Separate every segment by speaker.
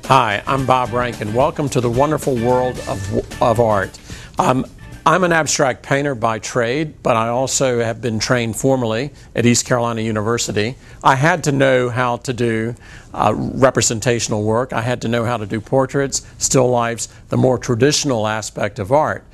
Speaker 1: Hi, I'm Bob Rankin. Welcome to the wonderful world of art. I'm an abstract painter by trade, but I also have been trained formally at East Carolina University. I had to know how to do representational work. I had to know how to do portraits, still lifes, the more traditional aspect of art.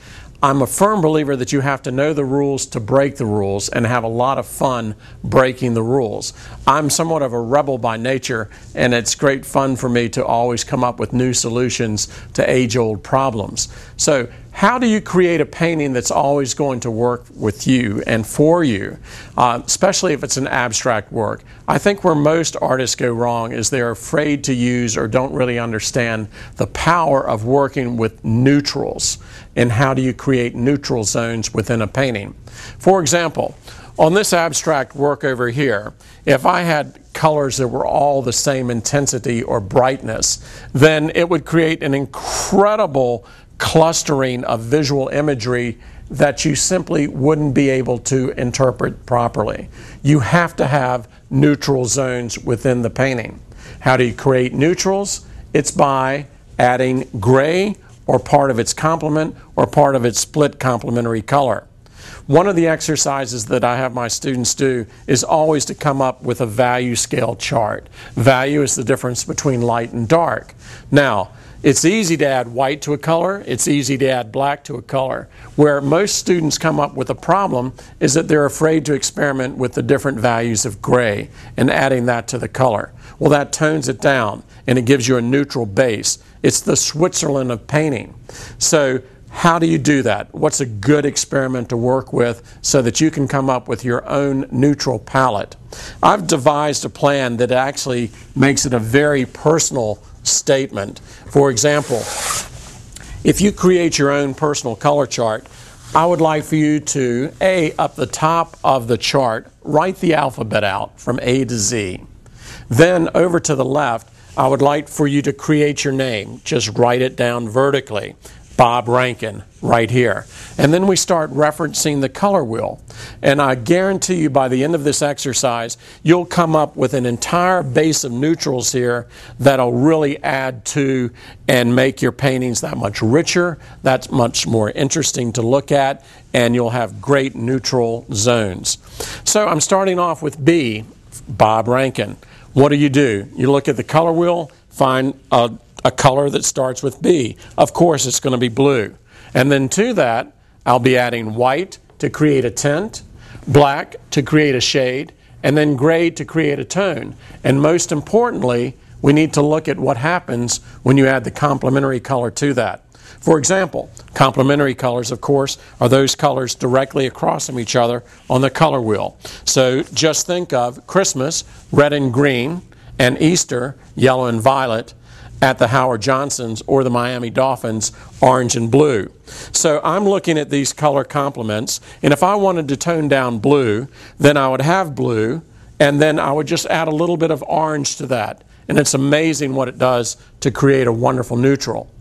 Speaker 1: I'm a firm believer that you have to know the rules to break the rules and have a lot of fun breaking the rules. I'm somewhat of a rebel by nature, and it's great fun for me to always come up with new solutions to age-old problems. So how do you create a painting that's always going to work with you and for you, especially if it's an abstract work? I think where most artists go wrong is they're afraid to use or don't really understand the power of working with neutrals and how do you create neutral zones within a painting. For example, on this abstract work over here, if I had colors that were all the same intensity or brightness, then it would create an incredible clustering of visual imagery that you simply wouldn't be able to interpret properly. You have to have neutral zones within the painting. How do you create neutrals? It's by adding gray or part of its complement or part of its split complementary color. One of the exercises that I have my students do is always to come up with a value scale chart. Value is the difference between light and dark. Now, it's easy to add white to a color, it's easy to add black to a color. Where most students come up with a problem is that they're afraid to experiment with the different values of gray and adding that to the color. Well, that tones it down and it gives you a neutral base. It's the Switzerland of painting. So how do you do that? What's a good experiment to work with so that you can come up with your own neutral palette? I've devised a plan that actually makes it a very personal statement. For example, if you create your own personal color chart, I would like for you to, up the top of the chart, write the alphabet out from A to Z. Then over to the left, I would like for you to create your name. Just write it down vertically. Bob Rankin, right here. And then we start referencing the color wheel. And I guarantee you by the end of this exercise, you'll come up with an entire base of neutrals here that'll really add to and make your paintings that much richer, that's much more interesting to look at, and you'll have great neutral zones. So I'm starting off with B, Bob Rankin. What do? You look at the color wheel, find a color that starts with B. Of course, it's going to be blue. And then to that, I'll be adding white to create a tint, black to create a shade, and then gray to create a tone. And most importantly, we need to look at what happens when you add the complementary color to that. For example, complementary colors, of course, are those colors directly across from each other on the color wheel. So just think of Christmas, red and green, and Easter, yellow and violet, at the Howard Johnsons or the Miami Dolphins, orange and blue. So I'm looking at these color complements, and if I wanted to tone down blue, then I would have blue, and then I would just add a little bit of orange to that. And it's amazing what it does to create a wonderful neutral.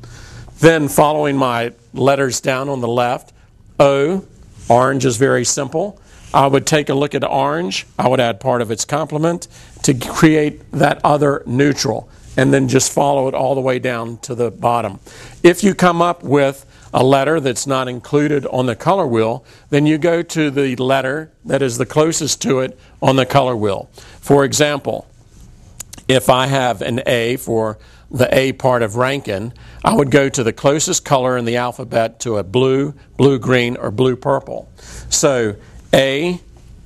Speaker 1: Then following my letters down on the left, O, orange is very simple. I would take a look at orange, I would add part of its complement to create that other neutral, and then just follow it all the way down to the bottom. If you come up with a letter that's not included on the color wheel, then you go to the letter that is the closest to it on the color wheel. For example, if I have an A for the A part of Rankin, I would go to the closest color in the alphabet to a blue, blue-green, or blue-purple. So A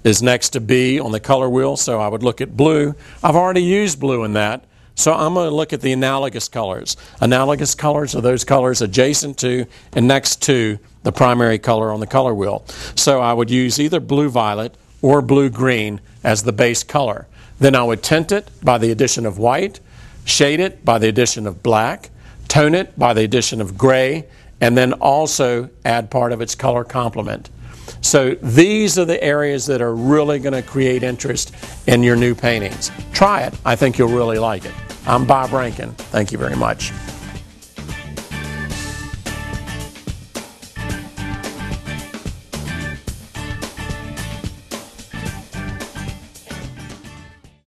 Speaker 1: is next to B on the color wheel, so I would look at blue. I've already used blue in that, so I'm going to look at the analogous colors. Analogous colors are those colors adjacent to and next to the primary color on the color wheel. So I would use either blue-violet or blue-green as the base color. Then I would tint it by the addition of white, shade it by the addition of black, tone it by the addition of gray, and then also add part of its color complement. So these are the areas that are really going to create interest in your new paintings. Try it. I think you'll really like it. I'm Bob Rankin. Thank you very much.